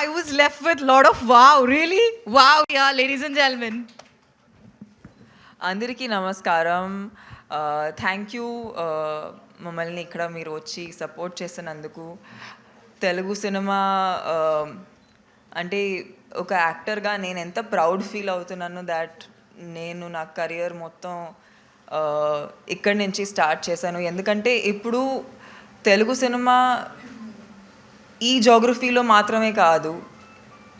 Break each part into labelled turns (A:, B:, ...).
A: I was left with a lot of wow, really? Wow, yeah, ladies and gentlemen.
B: అందరికీ నమస్కారం. Thank you మమ్మల్ని ఇక్కడ మీరు వచ్చి సపోర్ట్ చేసినందుకు. తెలుగు సినిమా అంటే ఒక యాక్టర్గా నేను ఎంత ప్రౌడ్ ఫీల్ అవుతున్నాను దాట్ నేను నా కెరియర్ మొత్తం ఇక్కడి నుంచి స్టార్ట్ చేశాను. ఎందుకంటే ఇప్పుడు తెలుగు సినిమా ఈ జోగ్రఫీలో మాత్రమే కాదు,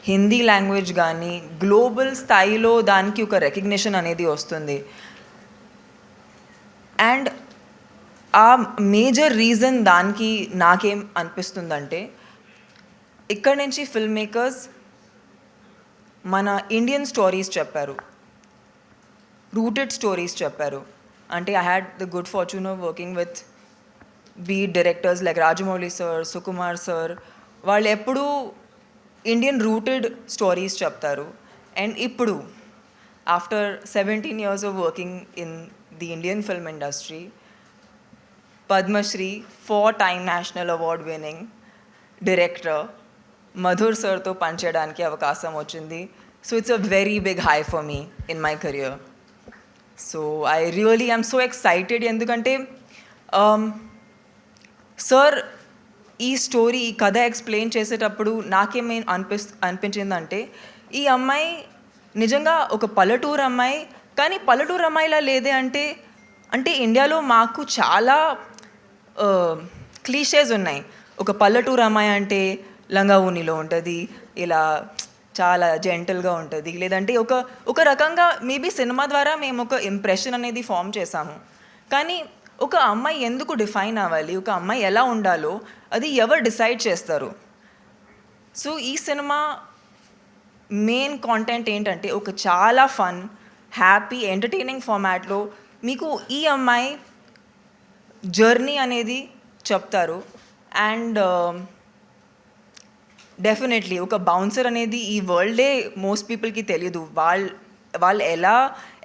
B: హిందీ లాంగ్వేజ్ కానీ గ్లోబల్ స్థాయిలో దానికి ఒక రికగ్నిషన్ అనేది వస్తుంది. అండ్ ఆ మేజర్ రీజన్ దానికి నాకేం అనిపిస్తుందంటే, ఇక్కడి నుంచి ఫిల్మ్ మేకర్స్ మన ఇండియన్ స్టోరీస్ చెప్పారు, రూటెడ్ స్టోరీస్ చెప్పారు. అంటే I had the good fortune of working with beat directors like Rajamouli sir, Sukumar sir. వాళ్ళు ఎప్పుడూ ఇండియన్ రూటెడ్ స్టోరీస్ చెప్తారు. అండ్ ఇప్పుడు after 17 years of working in the Indian film industry, Padmashri 4-time national award winning director Madhur సార్తో పనిచేయడానికి అవకాశం వచ్చింది. So it's a very big high for me in my career. So I really I'm so excited. ఎందుకంటే sir ఈ story, ఈ కథ explain చేసేటప్పుడు నాకేమీ అనిపించిందంటే, ఈ అమ్మాయి నిజంగా ఒక పల్లెటూరు అమ్మాయి, కానీ పల్లెటూరు అమ్మాయిలా లేదే. అంటే అంటే ఇండియాలో మాకు చాలా క్లీషేస్ ఉన్నాయి. ఒక పల్లెటూరు అమ్మాయి అంటే లంగా ఊనిలో ఉంటుంది, ఇలా చాలా జెంటల్గా ఉంటుంది, లేదంటే ఒక ఒక రకంగా మేబీ సినిమా ద్వారా మేము ఒక ఇంప్రెషన్ అనేది ఫామ్ చేసాము. కానీ ఒక అమ్మాయి ఎందుకు డిఫైన్ అవ్వాలి, ఒక అమ్మాయి ఎలా ఉండాలో అది ఎవరు డిసైడ్ చేస్తారు? సో ఈ సినిమా మెయిన్ కాంటెంట్ ఏంటంటే, ఒక చాలా ఫన్, హ్యాపీ, ఎంటర్టైనింగ్ ఫార్మాట్లో మీకు ఈ అమ్మాయి జర్నీ అనేది చెప్తారు. అండ్ డెఫినెట్లీ ఒక బౌన్సర్ అనేది ఈ వరల్డే మోస్ట్ పీపుల్కి తెలియదు. వాళ్ళు ఎలా,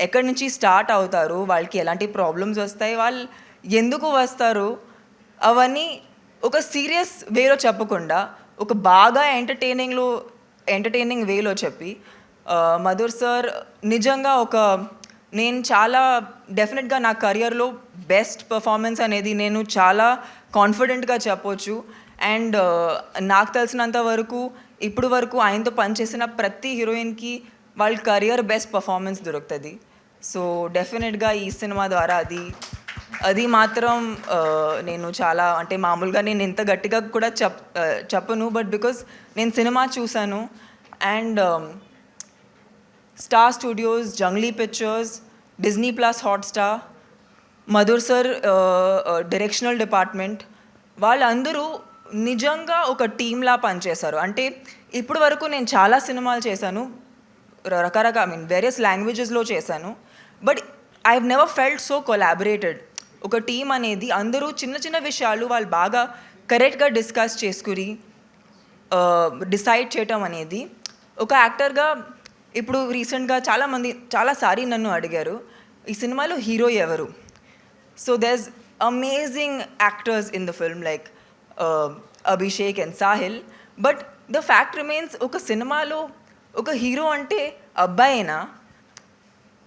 B: ఎక్కడి నుంచి స్టార్ట్ అవుతారు, వాళ్ళకి ఎలాంటి ప్రాబ్లమ్స్ వస్తాయి, వాళ్ళు ఎందుకు వస్తారు, అవన్నీ ఒక సీరియస్ వేలో చెప్పకుండా ఒక బాగా ఎంటర్టైనింగ్ వేలో చెప్పి మధుర్ సార్ నిజంగా నేను చాలా డెఫినెట్గా నా కెరియర్లో బెస్ట్ పర్ఫార్మెన్స్ అనేది నేను చాలా కాన్ఫిడెంట్గా చెప్పొచ్చు. అండ్ నాకు తెలిసినంత వరకు ఇప్పుడు వరకు ఆయనతో పనిచేసిన ప్రతి హీరోయిన్కి వాళ్ళ కెరియర్ బెస్ట్ పర్ఫార్మెన్స్ దొరుకుతుంది. సో డెఫినెట్గా ఈ సినిమా ద్వారా అది మాత్రం నేను చాలా, అంటే మామూలుగా నేను ఇంత గట్టిగా కూడా చెప్పను, బట్ బికాజ్ నేను సినిమా చూశాను. And star studios, Junglee pictures, Disney plus Hotstar, Madhur sir directional department, వాళ్ళందరూ నిజంగా ఒక టీమ్లా పనిచేశారు. అంటే ఇప్పుడు వరకు నేను చాలా సినిమాలు చేశాను, రకరకాల వేరియస్ లాంగ్వేజెస్లో చేశాను, but I have never felt so collaborated. ఒక టీం అనేది అందరూ చిన్న చిన్న విషయాలు వాళ్ళు బాగా కరెక్ట్గా డిస్కస్ చేసుకుని డిసైడ్ చేయటం అనేది. ఒక యాక్టర్గా ఇప్పుడు రీసెంట్గా చాలామంది చాలాసారి నన్ను అడిగారు, ఈ సినిమాలో హీరో ఎవరు? So there is amazing actors in the film like Abhishek and Sahil, but the fact remains, ఒక సినిమాలో ఒక హీరో అంటే అబ్బాయేనా?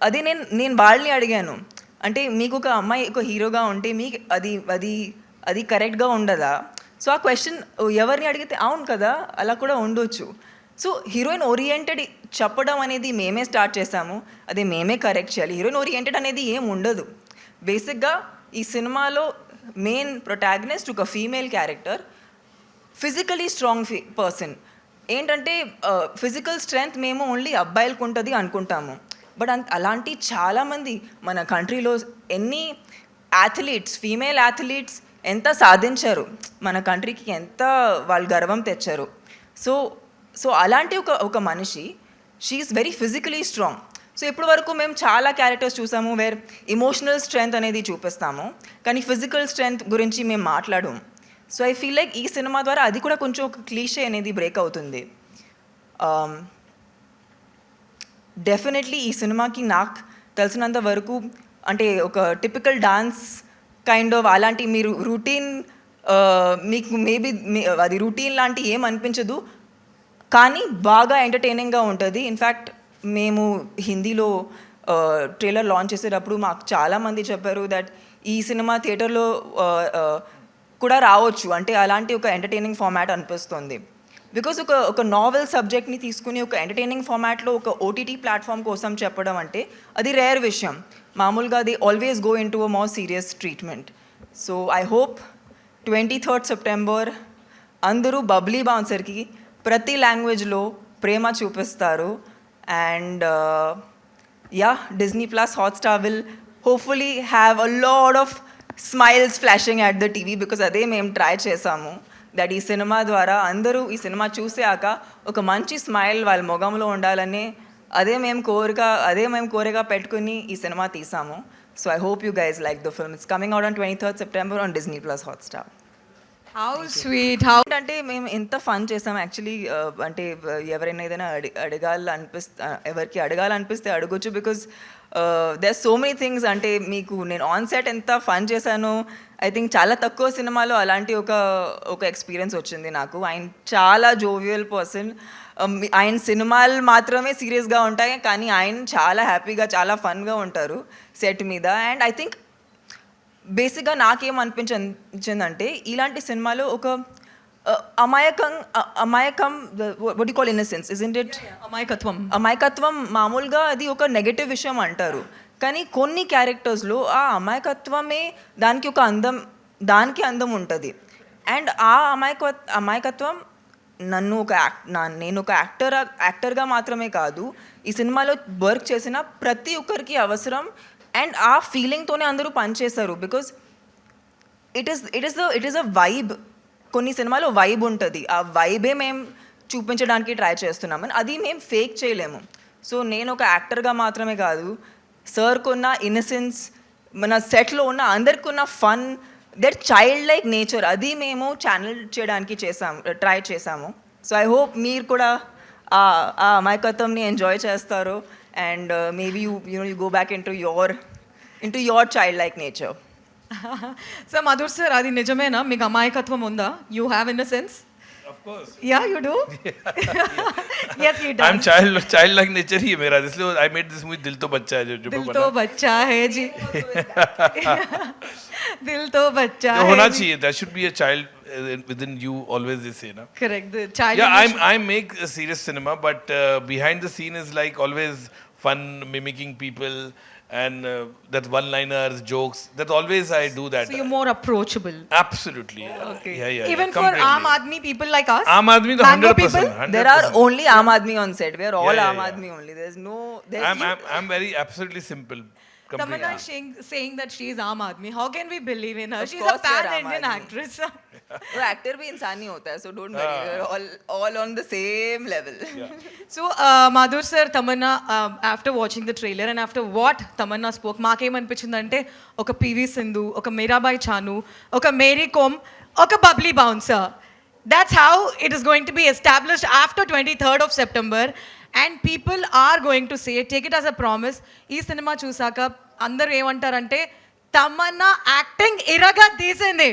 B: అదే నేను వాళ్ళని అడిగాను, అంటే మీకు ఒక అమ్మాయి ఒక హీరోగా ఉంటే మీకు అది అది అది కరెక్ట్గా ఉండదా? సో ఆ క్వశ్చన్ ఎవరిని అడిగితే అవును కదా, అలా కూడా ఉండొచ్చు. సో హీరోయిన్ ఓరియంటెడ్ చెప్పడం అనేది మేమే స్టార్ట్ చేసాము, అది మేమే కరెక్ట్ చేయాలి. హీరోయిన్ ఓరియంటెడ్ అనేది ఏం ఉండదు. బేసిక్గా ఈ సినిమాలో మెయిన్ ప్రొటాగనిస్ట్ ఒక female character, physically strong person. ఏంటంటే ఫిజికల్ స్ట్రెంగ్త్ మేము ఓన్లీ అబ్బాయిలకు ఉంటుంది అనుకుంటాము, బట్ అలాంటి చాలామంది మన కంట్రీలో ఎన్ని అథ్లీట్స్, ఫీమేల్ అథ్లీట్స్ ఎంత సాధించారు, మన కంట్రీకి ఎంత వాళ్ళు గర్వం తెచ్చారు. సో సో అలాంటి ఒక మనిషి, she is very physically strong. So ఇప్పటి వరకు మేము చాలా క్యారెక్టర్స్ చూసాము వేర్ ఇమోషనల్ స్ట్రెంగ్త్ అనేది చూపిస్తాము, కానీ ఫిజికల్ స్ట్రెంగ్త్ గురించి మేము మాట్లాడము. సో ఐ ఫీల్ లైక్ ఈ సినిమా ద్వారా అది కూడా కొంచెం ఒక క్లీషే అనేది బ్రేక్ అవుతుంది. డెఫినెట్లీ ఈ సినిమాకి నాకు తెలిసినంత వరకు, అంటే ఒక టిపికల్ డాన్స్ కైండ్ ఆఫ్ అలాంటి మీరు రొటీన్, మీకు మేబీ అది రొటీన్ లాంటి ఏం అనిపించదు. కానీ బాగా ఎంటర్టైనింగ్గా ఉంటుంది. ఇన్ఫ్యాక్ట్ మేము హిందీలో ట్రైలర్ లాంచ్ చేసేటప్పుడు మాకు చాలామంది చెప్పారు దట్ ఈ సినిమా థియేటర్లో కూడా రావచ్చు, అంటే అలాంటి ఒక ఎంటర్టైనింగ్ ఫార్మాట్ అనిపిస్తుంది. బికాజ్ ఒక నావెల్ సబ్జెక్ట్ని తీసుకుని ఒక ఎంటర్టైనింగ్ ఫార్మాట్లో ఒక ఓటీటీ ప్లాట్ఫామ్ కోసం చెప్పడం అంటే అది రేర్ విషయం. మామూలుగా అది always go in to a more serious treatment. So I hope 23rd September అందరూ బబ్లీ బౌన్సర్కి ప్రతి లాంగ్వేజ్లో ప్రేమ చూపిస్తారు. And Disney Plus Hotstar will hopefully have a lot of smiles flashing at the TV, because అదే మేము ట్రై చేసాము దట్ ఈ cinema ద్వారా అందరూ ఈ సినిమా చూసాక ఒక మంచి స్మైల్ వాళ్ళ మొగంలో ఉండాలని అదే మేము కోరిక పెట్టుకుని ఈ సినిమా తీసాము. So I hope you guys like the film. It's coming out on 23rd September on Disney Plus Hotstar.
A: How sweet, how
B: అంటే మేము ఎంత ఫన్ చేసాం యాక్చువల్లీ. అంటే ఎవరైనా ఏదైనా ఎవరికి అడగాలనిపిస్తే అడగొచ్చు, because there so many things. అంటే మీకు నేను ఆన్ సెట్ ఎంత ఫన్ చేశాను, ఐ థింక్ చాలా తక్కువ సినిమాలో అలాంటి ఒక ఎక్స్పీరియన్స్ వచ్చింది నాకు. ఆయన చాలా జోవియల్ పర్సన్. ఆయన సినిమాలు మాత్రమే సీరియస్గా ఉంటాయి, కానీ ఆయన చాలా హ్యాపీగా చాలా ఫన్గా ఉంటారు సెట్ మీద. అండ్ ఐ థింక్ బేసిక్గా నాకేమనిపించిందంటే ఇలాంటి సినిమాలో ఒక అమాయకం what you call innocence, isn't it? అమాయకత్వం మామూలుగా అది ఒక నెగటివ్ విషయం అంటారు, కానీ కొన్ని క్యారెక్టర్స్లో ఆ అమాయకత్వమే దానికి అందం ఉంటుంది. అండ్ ఆ అమాయకత్వం నేను ఒక యాక్టర్గా మాత్రమే కాదు, ఈ సినిమాలో వర్క్ చేసిన ప్రతి ఒక్కరికి అవసరం. అండ్ ఆ ఫీలింగ్తోనే అందరూ పనిచేస్తారు, because it is a vibe. కొన్ని సినిమాలో వైబ్ ఉంటుంది, ఆ వైబే మేము చూపించడానికి ట్రై చేస్తున్నామని అది మేము ఫేక్ చేయలేము. సో నేను ఒక యాక్టర్గా మాత్రమే కాదు, సార్కున్న ఇన్నసెన్స్, మన సెట్లో ఉన్న అందరికి ఉన్న fun, that child like nature, అది మేము ఛానల్ చేయడానికి ట్రై చేసాము. సో ఐ హోప్ మీరు కూడా ఆ అమాయకత్వంని ఎంజాయ్ చేస్తారు. And maybe you go back into your childlike nature.
A: So Madhur sir, అది నిజమేనా? మీకు అమాయకత్వం ఉందా? You have innocence?
C: Of course.
A: Yeah, you do. Yes, he does.
C: I'm childlike nature ही है मेरा, इसलिए I made this movie दिल तो बच्चा है जो
A: दिल तो बच्चा है जी. दिल तो बच्चा है.
C: होना चाहिए, there should be a child within you, always they say na.
A: Correct, the child.
C: Yeah, I make a serious cinema, but behind the scene is like always fun, mimicking people, and that one-liners, jokes, that always I do that.
A: So you're more approachable.
C: Absolutely.
A: Okay.
C: Yeah.
A: Even for Aam Aadmi people like us.
C: Aam Aadmi to
A: Mango
C: 100%.
A: people?
C: 100%.
B: There are only Aam Aadmi on set. We are all
C: Yeah.
B: Aam Aadmi only.
C: I'm very absolutely simple.
A: Tamannah is saying that she is Aam Aadmi. How can we believe in her?
B: Of
A: She's a
B: course we are Aam
A: pan-Indian
B: Aadmi.
A: actress.
B: वो actor भी इंसान ही होता है, so don't worry, we're all on the same level.
A: So Madhur sir, Tamannah, after watching the trailer and after what Tamannah spoke, మాకేమనిపించిందంటే ఒక PV Sindhu, ఒక మీరాబాయి చాను, ఒక మేరీ కోమ్, ఒక Babli Bouncer. That's how it is going to be established after 23rd of September, and people are going to say it. Take it as a promise. ఈ cinema చూసాక అందరూ ఏమంటారంటే Tamannaah acting ఇరగా తీసింది.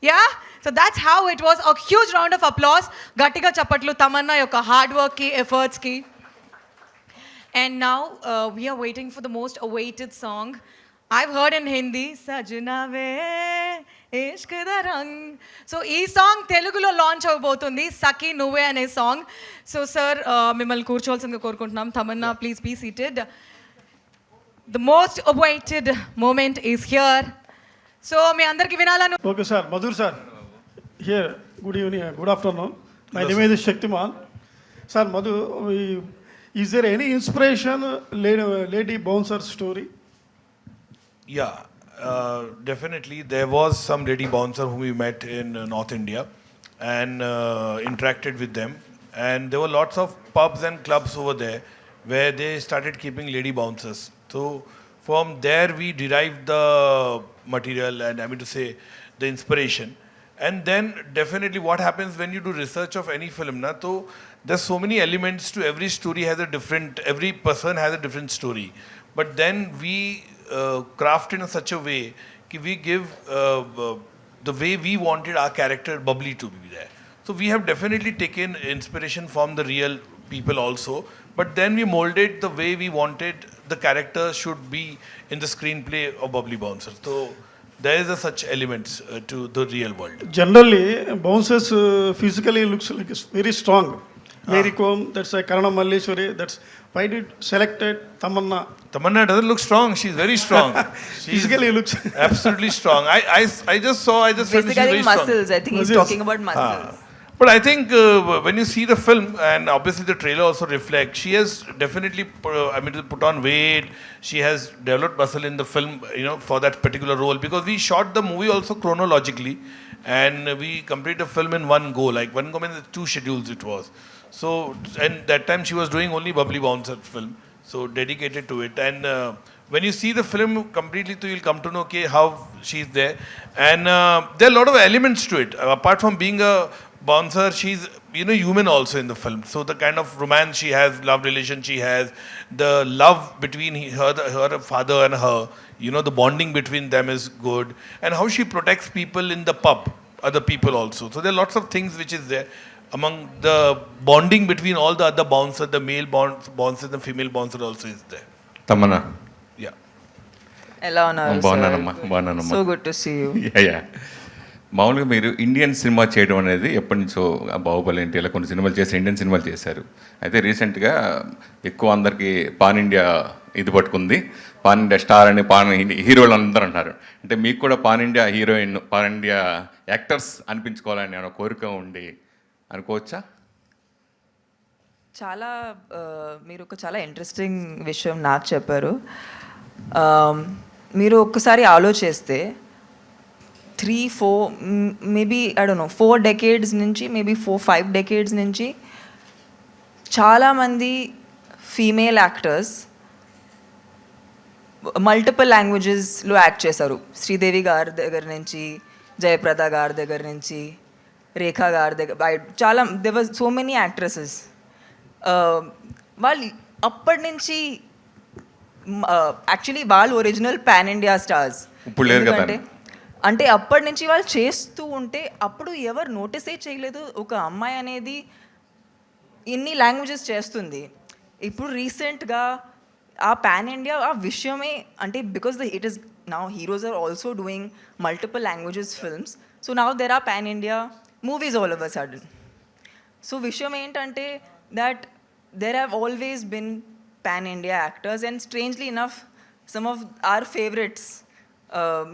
A: Yeah? So that's how it was. A huge round of applause. Gattiga chapatlu Tamannah yokka hard work ki, efforts ki. And now we are waiting for the most awaited song. I've heard in Hindi, Sajna ve ishq da rang. So ee song Telugulo launch avbotundi, Saki Nuve ane song. So sir, mimmalni kurcholsindga korukuntunnam. Tamannah, please be seated. The most awaited moment is here. So మీ అందరికి వినాలను.
D: Okay sir, Madhur sir. Here, good evening, good afternoon. My name is Shaktiman. Sir, Madhu, is there any inspiration lady bouncer story?
C: Yeah, definitely. There was some lady bouncer whom we met in North India and interacted with them. And there were lots of pubs and clubs over there where they started keeping lady bouncers. So from there we derived the material and I mean to say the inspiration. And then definitely what happens when you do research of any film, na, so there's so many elements to every story every person has a different story. But then we craft in such a way that we give the way we wanted our character Bubbly to be there. So we have definitely taken inspiration from the real people also, but then we molded the way we wanted the character should be in the screenplay of Bubbly Bouncer. So there is a such elements to the real world.
D: Generally, bouncers physically looks like it's very strong. Mary Kom, that's a Karana Malleshwari. That's why did selected Tamannah.
C: Tamannah doesn't look strong. She's very strong. She's
D: Physically looks
C: absolutely strong. I just saw. I just felt she's
B: Basically
C: very strong.
B: muscles. I think he's
D: Muscles.
B: talking about muscles.
C: But I think when you see the film, and obviously the trailer also reflects, she has definitely, put on weight. She has developed muscle in the film, for that particular role. Because we shot the movie also chronologically, and we complete the film in one go. Like one go means 2 schedules it was. So, and that time she was doing only Bubbly Bouncer film, so dedicated to it. And when you see the film completely, you'll come to know okay, how she's there. And there are a lot of elements to it. Apart from being a bouncer, she's human also in the film. So the kind of romance she has, love relation she has, the love between her father and her, the bonding between them is good, and how she protects people in the pub, other people also. So there are lots of things which is there among the bonding between all the other bouncers, the male bouncer, the female bouncer also is there.
E: Tamannah.
C: Yeah.
B: ఎలా ఉన్నారు
E: బాగున్నానమ్మా.
B: So good to see you.
E: Yeah మామూలుగా మీరు Indian cinema చేయడం అనేది ఎప్పటి నుంచో బాహుబలి ఏంటి ఇలా కొన్ని సినిమాలు చేసి ఇండియన్ సినిమాలు చేశారు. అయితే రీసెంట్గా ఎక్కువ అందరికీ పాన్ ఇండియా ఇది పట్టుకుంది. పాన్ ఇండియా స్టార్ అని హీరోలు అందరూ అంటారు. అంటే మీకు కూడా pan India heroine, pan India actors అనిపించుకోవాలని ఏమైనా కోరిక ఉండి అనుకోవచ్చా?
B: చాలా మీరు ఒక చాలా ఇంట్రెస్టింగ్ విషయం నాకు చెప్పారు. మీరు ఒక్కసారి ఆలోచిస్తే 3-4 maybe I don't know 4 decades నుంచి మేబీ 4-5 డెకేడ్స్ నుంచి చాలామంది ఫీమేల్ యాక్టర్స్ మల్టిపుల్ లాంగ్వేజెస్లో యాక్ట్ చేశారు. శ్రీదేవి గారి దగ్గర నుంచి, జయప్రద గారి దగ్గర నుంచి, రేఖా గారి దగ్గర, చాలా దేవర్ సో మెనీ యాక్ట్రెసెస్. వాళ్ళు అప్పటి నుంచి యాక్చువల్లీ వాళ్ళు ఒరిజినల్ పాన్ ఇండియా స్టార్స్. అంటే అప్పటి నుంచి వాళ్ళు చేస్తూ ఉంటే అప్పుడు ఎవరు నోటీసే చేయలేదు ఒక అమ్మాయి అనేది ఇన్ని లాంగ్వేజెస్ చేస్తుంది. ఇప్పుడు రీసెంట్గా ఆ పాన్ ఇండియా ఆ విషయమే అంటే because it is now heroes are also doing multiple languages films. So now there are pan India movies all over sudden. So విషయం ఏంటంటే that there have always been pan-India actors, and strangely enough, some of our favorites,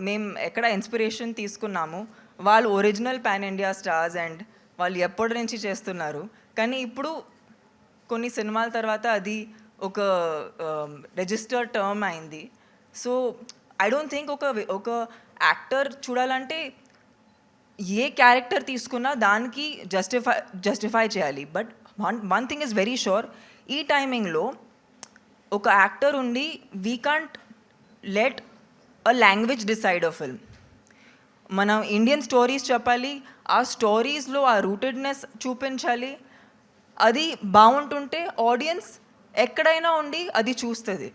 B: మేము ఎక్కడ inspiration తీసుకున్నాము వాళ్ళు original pan India stars and వాళ్ళు ఎప్పటి నుంచి చేస్తున్నారు. కానీ ఇప్పుడు కొన్ని సినిమాల తర్వాత అది ఒక రిజిస్టర్డ్ టర్మ్ అయింది. సో ఐ డోంట్ థింక్ ఒక యాక్టర్ చూడాలంటే ఏ క్యారెక్టర్ తీసుకున్నా దానికి జస్టిఫై చేయాలి. But one thing is very sure, ఈ టైమింగ్లో ఒక యాక్టర్ ఉండి we can't let a language decide a film. మనం ఇండియన్ స్టోరీస్ చెప్పాలి, ఆ స్టోరీస్లో ఆ రూటెడ్నెస్ చూపించాలి. అది బాగుంటుంటే ఆడియన్స్ ఎక్కడైనా ఉండి అది చూస్తుంది.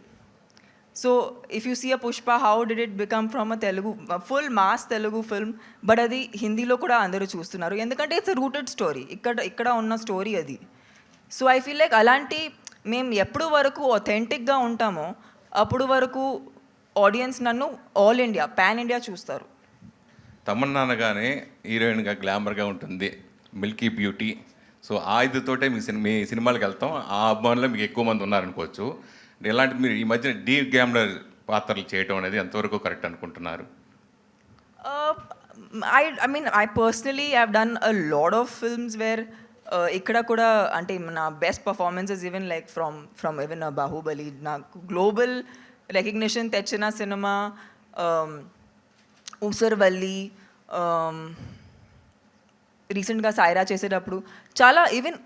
B: So if you see a Pushpa, how did it become from a Telugu full mass Telugu film, but అది హిందీలో కూడా అందరూ చూస్తున్నారు ఎందుకంటే ఇట్స్ అ రూటెడ్ స్టోరీ, ఇక్కడ ఉన్న స్టోరీ అది. సో ఐ ఫీల్ లైక్ అలాంటి మేము ఎప్పుడు వరకు ఒథెంటిక్గా ఉంటామో అప్పుడు వరకు ఆడియన్స్ నన్ను ఆల్ ఇండియా పాన్ ఇండియా చూస్తారు.
E: తమన్నా అనగానే హీరోయిన్గా గ్లామర్గా ఉంటుంది, మిల్కీ బ్యూటీ. సో ఆ ఇదితోటే మీ సినిమాలకు వెళ్తాం, ఆ అభిమానులు మీకు ఎక్కువ మంది ఉన్నారనుకోవచ్చు. ఇలాంటి మీరు ఈ మధ్యన డీ గ్లామర్ పాత్రలు చేయడం అనేది ఎంతవరకు కరెక్ట్ అనుకుంటున్నారు?
B: I mean, I personally have done a lot of films where ఇక్కడ కూడా అంటే నా best performances even like from even Baahubali నాకు గ్లోబల్ రికగ్నిషన్ తెచ్చిన సినిమా ఉసర్వల్లి, రీసెంట్గా సాయిరా చేసేటప్పుడు చాలా ఈవెన్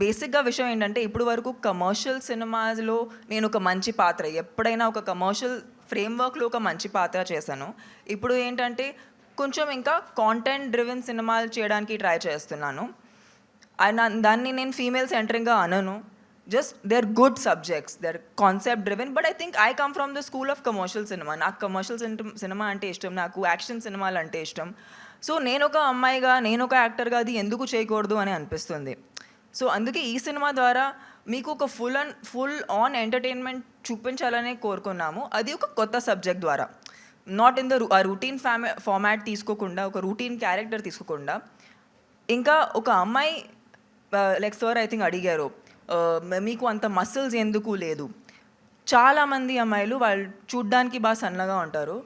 B: బేసిక్గా విషయం ఏంటంటే ఇప్పుడు వరకు కమర్షియల్ సినిమాలో నేను ఒక మంచి పాత్ర ఎప్పుడైనా ఒక కమర్షియల్ ఫ్రేమ్వర్క్లో ఒక మంచి పాత్ర చేశాను. ఇప్పుడు ఏంటంటే కొంచెం ఇంకా కాంటెంట్ డ్రివెన్ సినిమాలు చేయడానికి ట్రై చేస్తున్నాను. దాన్ని నేను ఫీమేల్ సెంటరింగ్గా అనను, just they are good subjects, they are concept driven. But I think I come from the school of commercial cinema. నాకు కమర్షియల్ సినిమా అంటే ఇష్టం, నాకు యాక్షన్ సినిమాలు అంటే ఇష్టం. సో నేను ఒక అమ్మాయిగా, నేను ఒక యాక్టర్గా అది ఎందుకు చేయకూడదు అని అనిపిస్తుంది. సో అందుకే ఈ సినిమా ద్వారా మీకు ఒక ఫుల్ ఆన్ ఎంటర్టైన్మెంట్ చూపించాలనే కోరుకున్నాము. అది ఒక కొత్త సబ్జెక్ట్ ద్వారా, not in the routine format తీసుకోకుండా, ఒక రూటీన్ క్యారెక్టర్ తీసుకోకుండా, ఇంకా ఒక అమ్మాయి లైక్ సార్ ఐ థింక్ అడిగారు, మీకు అంత మసిల్స్ ఎందుకు లేదు. చాలామంది అమ్మాయిలు వాళ్ళు చూడ్డానికి బాగా సన్నగా ఉంటారు,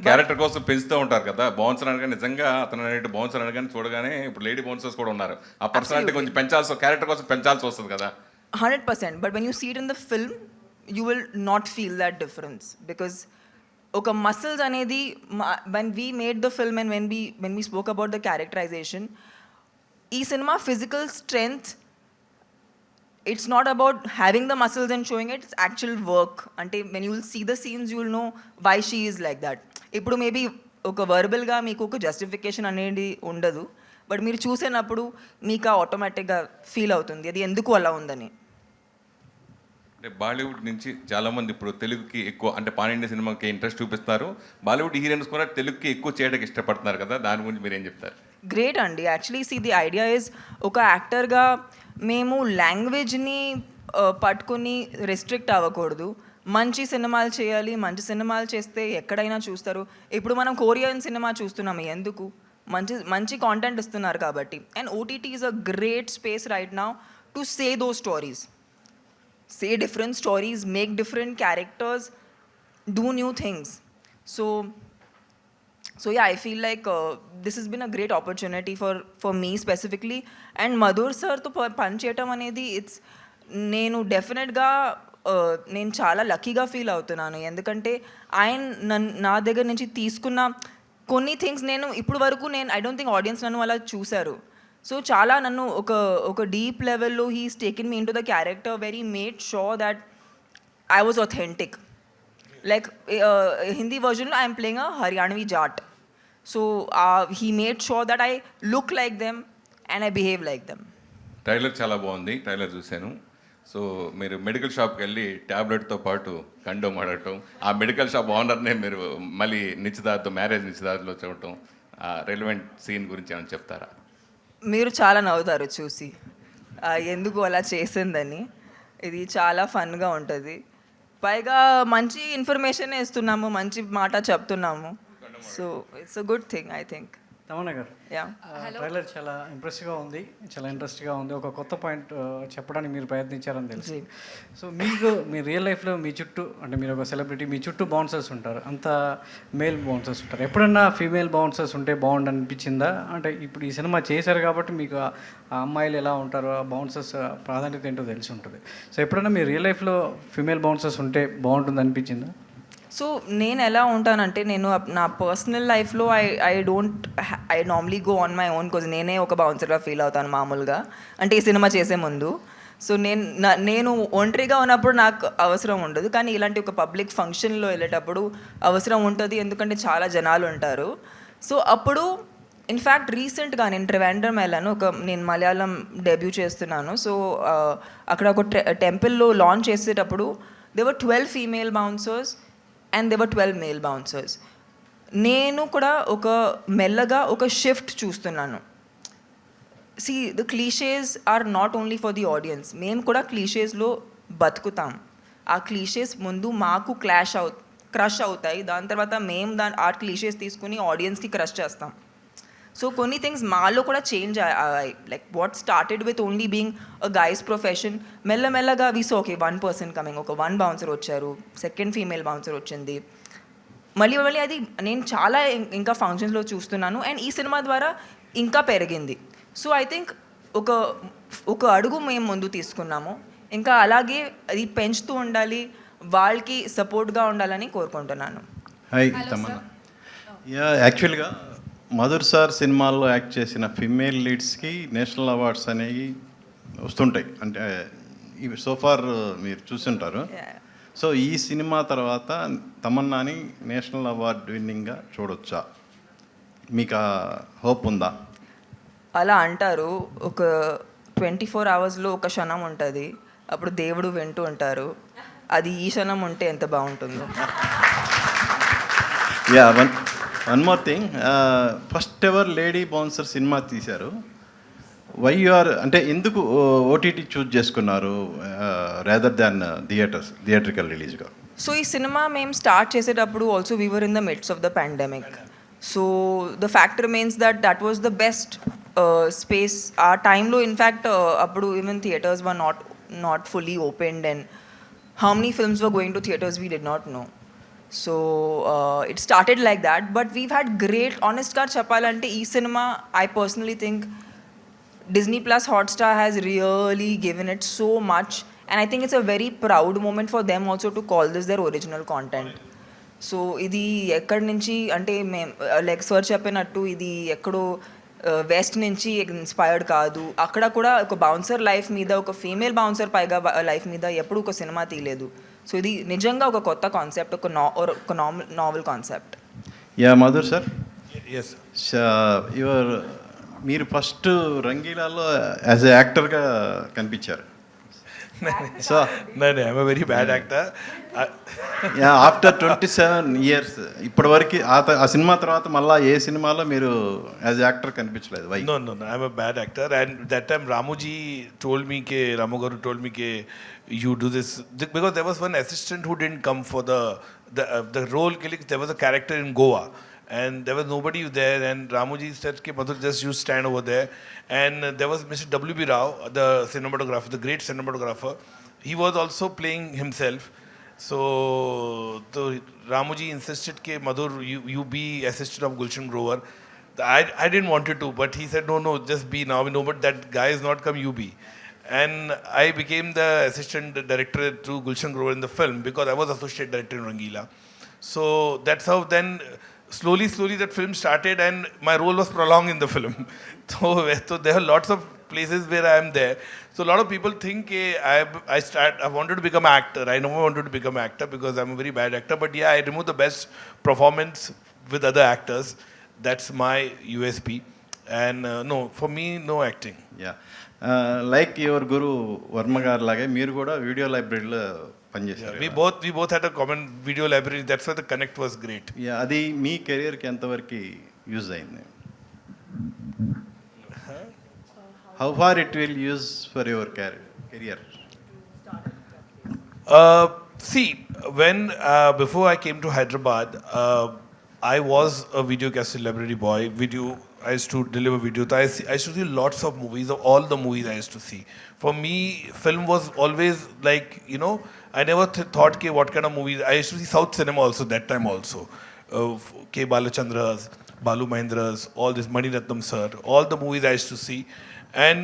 E: క్యారెక్టర్ కోసం పెంచుతూ ఉంటారు కదా. బౌన్సర్ అనగానే నిజంగా అతను అనేటి బౌన్సర్ అనగానే చూడగానే ఇప్పుడు లేడీ బౌన్సర్స్ కూడా ఉన్నారు. ఆ పర్సనాలిటీ కొంచెం పెంచాల్సి, క్యారెక్టర్ కోసం పెంచాల్సి వస్తుంది కదా.
B: 100%. But when you see it in the film, you will not feel that difference because ఒక మసిల్స్ అనేది when we made the film and when we spoke about the characterization, ఈ cinema physical strength, it's not about having the muscles and showing it, it's actual work. అంటే when you will see the scenes, you will know why she is like that. ఇప్పుడు maybe ఒక వర్బల్గా మీకు ఒక justification అనేది ఉండదు, but మీరు చూసినప్పుడు మీకు ఆటోమేటిక్గా ఫీల్ అవుతుంది అది ఎందుకు అలా ఉందని.
E: అంటే బాలీవుడ్ నుంచి చాలామంది ఇప్పుడు తెలుగుకి ఎక్కువ, అంటే పాన్ ఇండియా సినిమాకి ఇంట్రెస్ట్ చూపిస్తారు. బాలీవుడ్ హీరోయిన్స్ కూడా తెలుగుకి ఎక్కువ చేయడానికి ఇష్టపడుతున్నారు కదా, దాని గురించి మీరు ఏం చెప్తారు?
B: గ్రేట్ అండి. Actually see the idea is, ఒక యాక్టర్గా మేము లాంగ్వేజ్ని పట్టుకుని రెస్ట్రిక్ట్ అవ్వకూడదు. మంచి సినిమాలు చేయాలి, మంచి సినిమాలు చేస్తే ఎక్కడైనా చూస్తారు. ఇప్పుడు మనం కొరియన్ సినిమా చూస్తున్నాము ఎందుకు, మంచి కాంటెంట్ ఇస్తున్నారు కాబట్టి. And OTT is a great space right now to say those stories, say different stories, make different characters, do new things. So yeah, I feel like this has been a great opportunity for me specifically. And Madhur sir to పని చేయటం అనేది it's, నేను డెఫినెట్గా నేను చాలా లక్కీగా feel అవుతున్నాను. ఎందుకంటే ఆయన నా దగ్గర నుంచి తీసుకున్న కొన్ని థింగ్స్ నేను ఇప్పుడు వరకు ఐ డోంట్ థింక్ ఆడియన్స్ నన్ను అలా చూశారు. సో చాలా నన్ను ఒక డీప్ లెవెల్లో he's taken me into the character very made sure that I was authentic. Like Hindi వర్జన్లో I'm playing a Haryanvi Jat. So he made sure that I look like them and I behave like them.
E: Trailer చాలా బాగుంది, trailer చూశాను. So మీరు medical షాప్కి వెళ్ళి ట్యాబ్లెట్తో పాటు condom ఆడటం, ఆ మెడికల్ షాప్ ఓనర్నే మీరు మళ్ళీ మ్యారేజ్ నిశ్చితార్థంలో చూడటం, ఆ రెలవెంట్ సీన్ గురించి ఏమైనా చెప్తారా?
B: మీరు చాలా నవ్వుతారు చూసి ఎందుకు అలా చేసిందని. ఇది చాలా ఫన్గా ఉంటుంది, పైగా మంచి ఇన్ఫర్మేషన్ ఇస్తున్నాము, మంచి మాట చెప్తున్నాము. So it's a good thing I think.
F: Tamannaah గారు,
B: యా,
F: ట్రైలర్ చాలా ఇంప్రెసివ్గా ఉంది, చాలా ఇంట్రెస్ట్గా ఉంది. ఒక కొత్త పాయింట్ చెప్పడానికి మీరు ప్రయత్నించారని తెలిసి. సో మీకు మీ రియల్ లైఫ్లో మీ చుట్టూ, అంటే మీరు ఒక సెలబ్రిటీ, మీ చుట్టూ బౌన్సర్స్ ఉంటారు, అంత మేల్ బౌన్సర్స్ ఉంటారు. ఎప్పుడన్నా ఫీమేల్ బౌన్సర్స్ ఉంటే బాగుండు అనిపించిందా? అంటే ఇప్పుడు ఈ సినిమా చేశారు కాబట్టి మీకు ఆ అమ్మాయిలు ఎలా ఉంటారో, ఆ బౌన్సర్స్ ప్రాధాన్యత ఏంటో తెలిసి ఉంటుంది. సో ఎప్పుడన్నా మీ రియల్ లైఫ్లో ఫీమేల్ బౌన్సర్స్ ఉంటే బాగుంటుంది అనిపించిందా?
B: సో నేను ఎలా ఉంటానంటే, నేను నా పర్సనల్ లైఫ్లో I normally go on my own, because నేనే ఒక బౌన్సర్గా ఫీల్ అవుతాను మామూలుగా, అంటే ఈ సినిమా చేసే ముందు. సో నేను ఒంటరిగా ఉన్నప్పుడు నాకు అవసరం ఉండదు, కానీ ఇలాంటి ఒక పబ్లిక్ ఫంక్షన్లో వెళ్ళేటప్పుడు అవసరం ఉంటుంది, ఎందుకంటే చాలా జనాలు ఉంటారు. సో అప్పుడు ఇన్ఫ్యాక్ట్ రీసెంట్గా నేను ట్రివాండ్రం వెళ్ళాను, నేను మలయాళం డెబ్యూ చేస్తున్నాను. సో అక్కడ ఒక టెంపుల్లో లాంచ్ చేసేటప్పుడు there were 12 female bouncers and there were 12 male bouncers. నేను కూడా ఒక మెల్లగా ఒక షిఫ్ట్ చూస్తున్నాను. See, the cliches are not only for the audience. మేము కూడా క్లీషేస్లో బతుకుతాం. ఆ క్లీషేస్ ముందు మాకు క్రష్ అవుతాయి, దాని తర్వాత మేము ఆ క్లీషేస్ తీసుకుని ఆడియన్స్కి క్రష్ చేస్తాం. సో కొన్ని థింగ్స్ మాలో కూడా చేంజ్ అయ్యాయి. Like what started with only being a guys profession, మెల్లమెల్లగా వి సో ఓకే 1 person కమింగ్, ఒక 1 bouncer వచ్చారు, సెకండ్ ఫీమేల్ బౌన్సర్ వచ్చింది, మళ్ళీ అది నేను చాలా ఇంకా ఫంక్షన్స్లో చూస్తున్నాను. అండ్ ఈ సినిమా ద్వారా ఇంకా పెరిగింది. సో ఐ థింక్ ఒక అడుగు మేము ముందు తీసుకున్నాము, ఇంకా అలాగే అది పెంచుతూ ఉండాలి, వాళ్ళకి సపోర్ట్గా ఉండాలని కోరుకుంటున్నాను.
G: హాయ్ తమన్నా. యా, యాక్చువల్గా మధుర్ సార్ సినిమాల్లో యాక్ట్ చేసిన ఫిమేల్ లీడ్స్కి నేషనల్ అవార్డ్స్ అనేవి వస్తుంటాయి, అంటే ఇవి సోఫార్ మీరు చూసుంటారు. సో ఈ సినిమా తర్వాత తమన్నాని నేషనల్ అవార్డ్ విన్నింగ్గా చూడొచ్చా? మీకు ఆ హోప్ ఉందా?
B: అలా అంటారు, ఒక 24 hours ఒక క్షణం ఉంటుంది, అప్పుడు దేవుడు వింటూ ఉంటారు, అది ఈ క్షణం ఉంటే ఎంత బాగుంటుందో.
G: Yeah, one more thing, first ever lady bouncer cinema తీశారు. వై యు ఆర్ అంటే ఎందుకు ఓటీటీ చూజ్ చేసుకున్నారు రాదర్ దాన్ థియేట్రికల్ రిలీజ్గా?
B: సో ఈ సినిమా మేము స్టార్ట్ చేసేటప్పుడు also we were in the mids of the pandemic. So the fact remains that was the best space ఆ టైంలో. In fact అప్పుడు even theatres were not fully opened and how many films were going to theaters we did not know. So it started like that, but we've had great, honest ga cheppalante ee cinema I personally think Disney Plus Hotstar has really given it so much, and I think it's a very proud moment for them also to call this their original content. So ఇది ఎక్కడి నుంచి అంటే మేము like sir చెప్పినట్టు ఇది ఎక్కడో west నుంచి inspired కాదు. అక్కడ కూడా ఒక బౌన్సర్ లైఫ్ మీద, ఒక ఫీమేల్ బౌన్సర్ పైగా లైఫ్ మీద ఎప్పుడు ఒక సినిమా తీయలేదు. సో ఇది నిజంగా ఒక కొత్త కాన్సెప్ట్, ఒక novel concept.
G: Yeah Madhur sir,
C: yes
G: మీరు ఫస్ట్ రంగీలాలో యాజ్ ఎ యాక్టర్గా కనిపించారు. So
C: no, I'm a very bad actor.
G: After 27 years ఇప్పటివరకు ఆ సినిమా తర్వాత మళ్ళీ ఏ సినిమాలో మీరు యాజ్ యాక్టర్ కనిపించలేదు? Why?
C: No, I'm a bad actor. And that time Ramu Garu told me ke you do this because there was one assistant who didn't come for the role. There was a character in Goa and there was nobody there, and Ramuji said ke Madhur, just you stand over there. And there was Mr. W.B. Rao, the cinematographer, the great cinematographer. He was also playing himself. So Ramuji insisted ke Madhur, you be assistant of Gulshan Grover. I didn't want to, but he said no, just be now. No, but that guy is not come, you be. And I became the assistant director to Gulshan Grover in the film because I was associate director in Rangila. So that's how then slowly that film started, and my role was prolonged in the film. So there are lots of places where I am there. So a lot of people think I wanted to become an actor. I never wanted to become an actor because I'm a very bad actor. But yeah, I remove the best performance with other actors. That's my USP. And no, for me, no acting.
G: Yeah like your guru Varma garu లాగే మీరు కూడా video లైబ్రరీలో పనిచేశారు.
C: We both had a common video library. That's why the connect was great.
G: Yeah, అది మీ కెరియర్కి ఎంతవరకు use అయింది? How far it will use for your career?
C: See, when before I came to Hyderabad, I was a video cassette library boy. I used to deliver video. I used to see lots of movies, of all the movies I used to see. For me, film was always like, I never thought what kind of movies. I used to see South cinema also that time also. K. Balachandras, Balu Mahindras, all this, Maniratnam sir, all the movies I used to see. And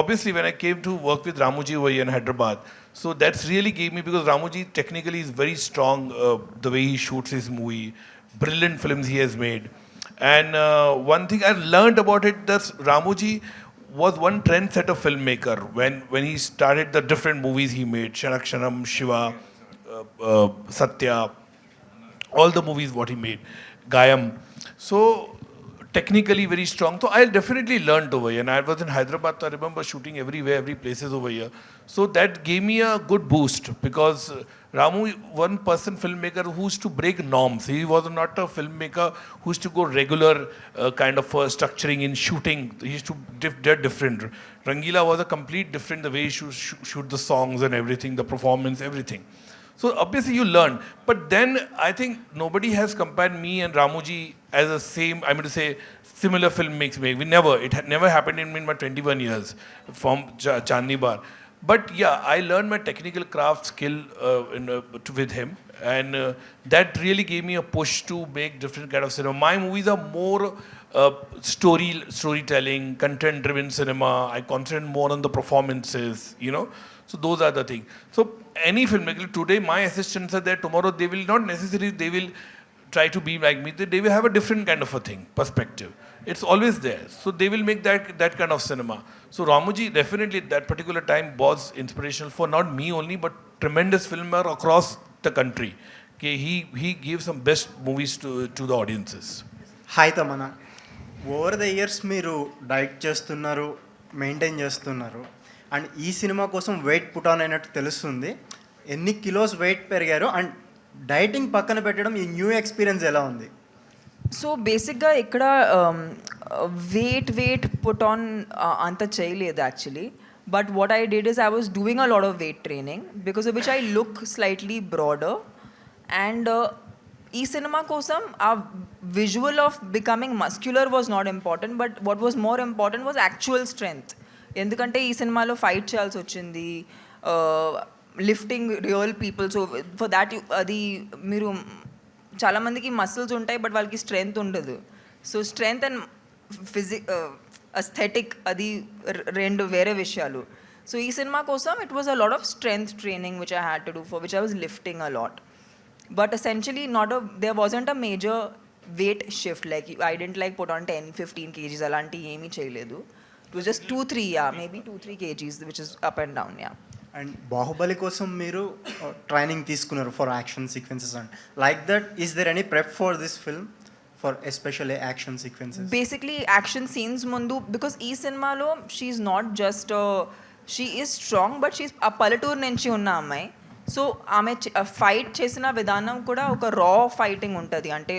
C: obviously when I came to work with Ramuji over here in Hyderabad, so that's really gave me, because Ramuji technically is very strong, the way he shoots his movie, brilliant films he has made. And one thing I learned about it, that Ramuji was one trendsetter filmmaker when he started the different movies he made, Shanakshanam, Shiva, Satya, all the movies what he made, Gayam. So technically very strong. So I definitely learned over here. And I was in Hyderabad, so I remember shooting everywhere, every places over here. So that gave me a good boost, because Ramu, one person filmmaker who used to break norms. He was not a filmmaker who used to go regular kind of structuring in shooting. He used to different. Rangila was a complete different, the way he shoot the songs and everything, the performance, everything. So obviously you learn. But then I think nobody has compared me and Ramuji as a same, I mean to say, similar film makes me. It had never happened in my 21 years from Chandni Bar. But yeah, I learned my technical craft skill with him, and that really gave me a push to make different kind of cinema. My movies are more storytelling, content-driven cinema. I concentrate more on the performances, So those are the things. So any filmmaker today, my assistants are there. Tomorrow they will not necessarily. They will try to be like me. They will have a different kind of a thing, perspective. It's always there. So they will make that kind of cinema. So Ramuji definitely at that particular time was inspirational for not me only, but tremendous filmmaker across the country. Okay, he gave some best movies to the audiences.
H: Hi Tamannah. Over the years మీరు diet చేస్తున్నారు, maintain చేస్తున్నారు, and ఈ cinema కోసం weight put on అయినట్టు తెలుస్తుంది. ఎన్ని kilos wait పెరిగారు, and dieting పక్కన పెట్టడం ఈ న్యూ ఎక్స్పీరియన్స్ ఎలా ఉంది?
B: సో బేసిక్గా ఇక్కడ వెయిట్ పుట్ ఆన్ అంత చేయలేదు actually. But what I did is I was doing a lot of weight training because of which I look slightly broader. And ఈ సినిమా కోసం ఆ visual of becoming muscular was not important, but what was more important was actual strength. ఎందుకంటే ఈ సినిమాలో fight చేయాల్సి వచ్చింది, lifting real people. So for that అది మీరు చాలామందికి మసిల్స్ ఉంటాయి బట్ వాళ్ళకి స్ట్రెంగ్త్ ఉండదు. సో స్ట్రెంగ్త్ అండ్ అస్థెటిక్ అది రెండు వేరే విషయాలు. సో ఈ సినిమా కోసం it was a lot of strength training which I had to do, for which I was lifting a lot. But essentially there wasn't a major weight shift. Like I didn't like put on 10-15 kgs alanti emi cheyaledu. It was just 2-3, yeah, maybe 2-3 kgs which is up and down, yeah.
H: And Baahubali కోసం మీరు training తీసుకున్నారు for action sequences and like that. Is there any prep for this film for especially action sequences?
B: Basically action scenes mundu, because ee సినిమాలో she is not just she is strong but she's a పల్లెటూరు నుంచి ఉన్న అమ్మాయి. So ఆమె fight చేసిన విధానం కూడా ఒక రా ఫైటింగ్ ఉంటుంది. అంటే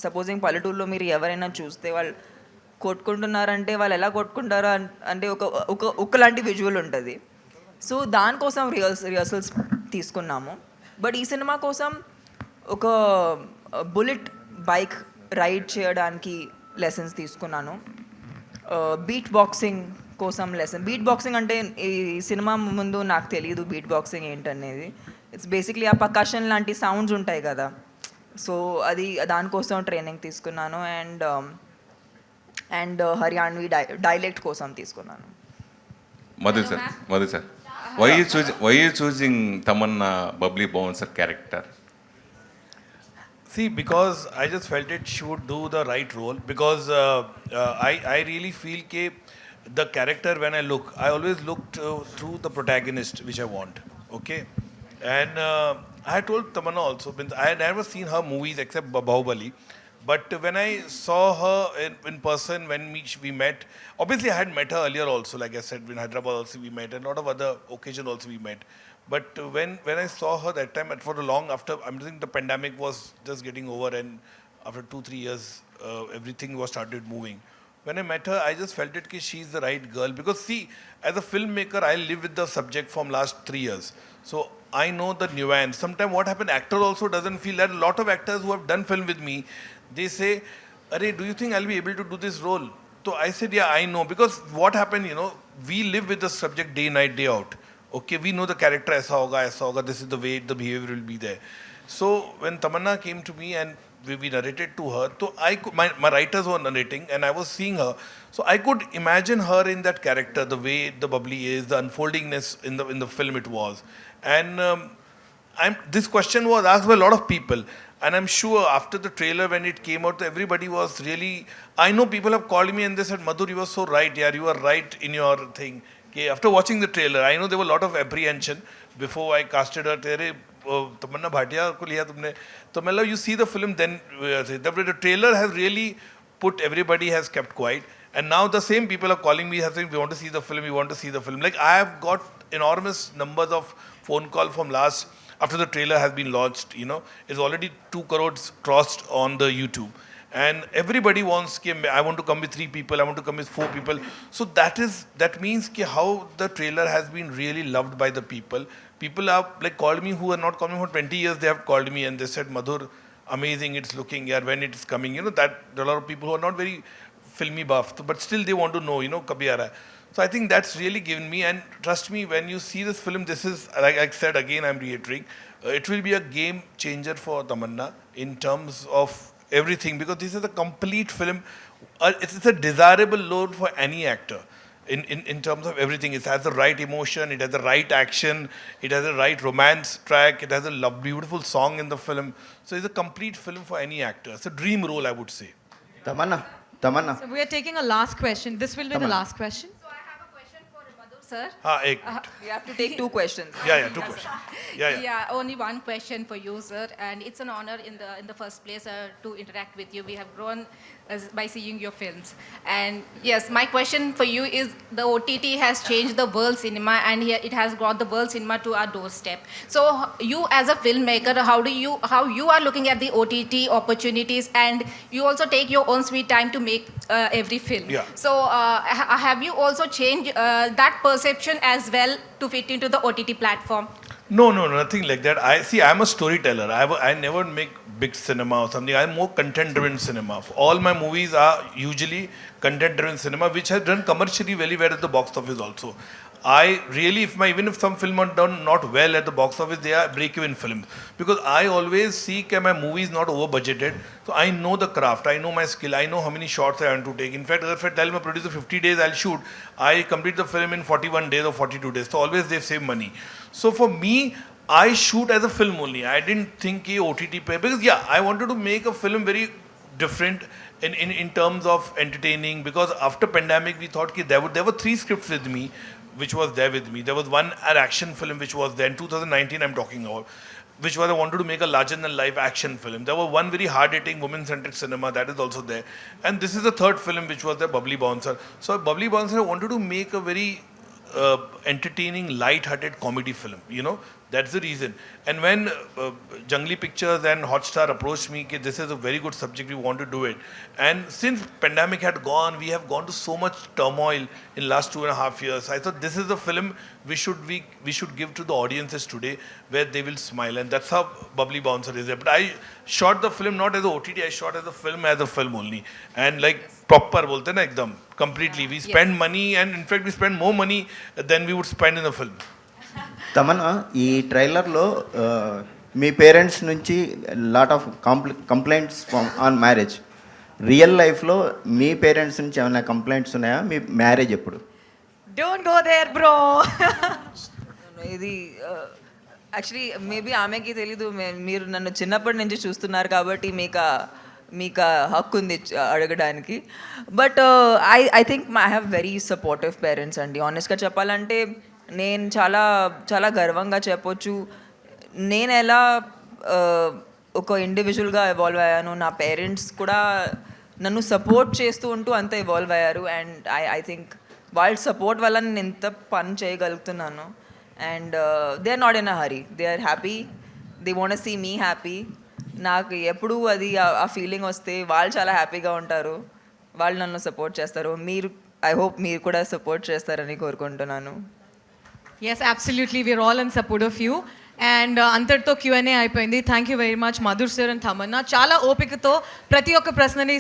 B: సపోజింగ్ పల్లెటూరులో మీరు ఎవరైనా చూస్తే వాళ్ళు కొట్టుకుంటున్నారంటే వాళ్ళు ఎలా కొట్టుకుంటారో అంటే ఒక లాంటి విజువల్ ఉంటుంది. సో దానికోసం రిహర్సల్స్ తీసుకున్నాము. బట్ ఈ సినిమా కోసం ఒక బుల్లెట్ బైక్ రైడ్ చేయడానికి లెసన్స్ తీసుకున్నాను. బీట్ బాక్సింగ్ కోసం లెసన్. బీట్ బాక్సింగ్ అంటే ఈ సినిమా ముందు నాకు తెలియదు బీట్ బాక్సింగ్ ఏంటనేది. ఇట్స్ బేసిక్లీ ఆ పర్కషన్ లాంటి సౌండ్స్ ఉంటాయి కదా, సో అది దానికోసం ట్రైనింగ్ తీసుకున్నాను. అండ్ హర్యాణవి డైలెక్ట్ కోసం తీసుకున్నాను.
E: Madhu sir why you choosing Tamannaah Babli Bouncer character?
C: See, because I just felt it she would do the right role, because I really feel ke the character, when I look, I always look through the protagonist which I want, okay? And I had told Tamannah also, I had never seen her movies except Bahubali, but when I saw her in person, when we met, obviously I had met her earlier also, like I said, in Hyderabad also we met, and a lot of other occasions also we met. But when I saw her that time, and for the long after, I'm thinking the pandemic was just getting over, and after 2-3 years, everything was started moving. When I met her, I just felt it that she's the right girl. Because see, as a filmmaker, I live with the subject from last 3 years. So I know the nuance. Sometimes what happens, actor also doesn't feel that. A lot of actors who have done film with me, they say, "Arey, do you think I'll be able to do this role?" So I said, yeah, I know. Because what happened, we live with the subject day, night, day out. Okay, we know the character, aisa hoga, this is the way the behavior will be there. So when Tamannah came to me and we narrated to her, so my writers were narrating and I was seeing her, so I could imagine her in that character, the way the bubbly is, the unfoldingness in the film it was. And this question was asked by a lot of people, and I'm sure after the trailer when it came out, everybody was really, I know people have called me and they said, "Madhur, you were so right, yeah, you were right in your thing." Okay, after watching the trailer, I know there were a lot of apprehension before I casted her. Tamannah Bhatia ko liya tumne. So matlab you see the film, then the trailer has really put, everybody has kept quiet, and now the same people are calling me saying, "We want to see the film, we want to see the film." Like I have got enormous numbers of phone call from last, after the trailer has been launched, it's already 2 crores crossed on the YouTube. And everybody wants, I want to come with 3 people, I want to come with 4 people. So that means how the trailer has been really loved by the people. People have like called me who are not coming for 20 years, they have called me and they said, "Madhur, amazing, it's looking, yeah, when it's coming." That there are a lot of people who are not very filmy buff, but still they want to know, kabhi aa raha hai. So I think that's really given me, and trust me, when you see this film, this is, like I said again, I'm reiterating, it will be a game changer for Tamannah in terms of everything, because this is a complete film. It's a desirable load for any actor in terms of everything. It has the right emotion, it has the right action, it has the right romance track, it has a beautiful song in the film. So it's a complete film for any actor. It's a dream role, I would say.
I: Tamannah.
A: So we are taking a last question. This will be the last question.
J: So I have a question for Madhur sir.
B: You have to take 2 questions.
C: Yeah, 2 questions. Yeah.
J: Only one question for you, sir, and it's an honor in the first place to interact with you. We have grown by seeing your films. And yes, my question for you is, the OTT has changed the world cinema, and here it has brought the world cinema to our doorstep. So you as a filmmaker, how you are looking at the OTT opportunities, and you also take your own sweet time to make every film.
C: Yeah.
J: So have you also changed that perception as well to fit into the OTT platform?
C: No, nothing like that. I'm a storyteller. I never make big cinema or something. I'm more content-driven cinema. All my movies are usually content-driven cinema, which has done commercially very well at the box office also. I really, even if some film are done not well at the box office, they are break-even films. Because I always see that my movie is not over-budgeted. So I know the craft, I know my skill, I know how many shots I want to take. In fact, if I tell my producer 50 days I'll shoot, I complete the film in 41 days or 42 days. So always they save money. So for me, I shoot as a film only. I didn't think OTT pay, because I wanted to make a film very different in terms of entertaining. Because after pandemic, we thought that there were 3 scripts with me, which was there with me. There was an action film which was there in 2019. I'm talking about, which was I wanted to make a larger than life action film. There was one very hard hitting women centered cinema that is also there, and this is the 3rd film which was the Bubbly Bouncer. So Bubbly Bouncer, I wanted to make a very entertaining, light-hearted comedy film. That's the reason. And when Jungly Pictures and Hotstar approached me, that this is a very good subject, we want to do it. And since pandemic had gone, we have gone to so much turmoil in last 2.5 years. I thought this is the film we should give to the audiences today, where they will smile. And that's how Bubbly Bouncer is there. But I shot the film not as a OTT, I shot as a film only. And like proper bolte na ekdam, completely. We spend money, and in fact we spend more money than we would spend in a film.
I: Tamannaah, ఈ ట్రైలర్లో మీ parents నుంచి lot of complaints on marriage. Real లైఫ్లో మీ parents నుంచి ఏమైనా complaints ఉన్నాయా? మీ marriage ఎప్పుడు?
A: Don't go there, bro.
B: ఇది actually maybe ఆమెకి తెలీదు. మీరు నన్ను చిన్నప్పటి నుంచి చూస్తున్నారు కాబట్టి మీకు హక్కు ఉంది అడగడానికి. But I think I have very supportive parents అండి. ఆనెస్ట్గా చెప్పాలంటే నేను చాలా చాలా గర్వంగా చెప్పొచ్చు. నేను ఎలా ఒక ఇండివిజువల్గా ఎవాల్వ్ అయ్యాను, నా పేరెంట్స్ కూడా నన్ను సపోర్ట్ చేస్తూ ఉంటూ అంత ఎవాల్వ్ అయ్యారు. అండ్ ఐ థింక్ వాళ్ళ సపోర్ట్ వల్ల నేను ఎంత పని చేయగలుగుతున్నాను. And they are not in a hurry, they are happy, they want see me happy. నాకు ఎప్పుడు అది ఆ ఫీలింగ్ వస్తే వాళ్ళు చాలా హ్యాపీగా ఉంటారు, వాళ్ళు నన్ను సపోర్ట్ చేస్తారు. ఐ హోప్ మీరు కూడా సపోర్ట్ చేస్తారని కోరుకుంటున్నాను.
A: Yes, absolutely. We're all in support of you. And అంతటితో Q&A అయిపోయింది. Thank you very much Madhur sir and Tamannaah. చాలా ఓపికతో ప్రతి ఒక్క ప్రశ్నని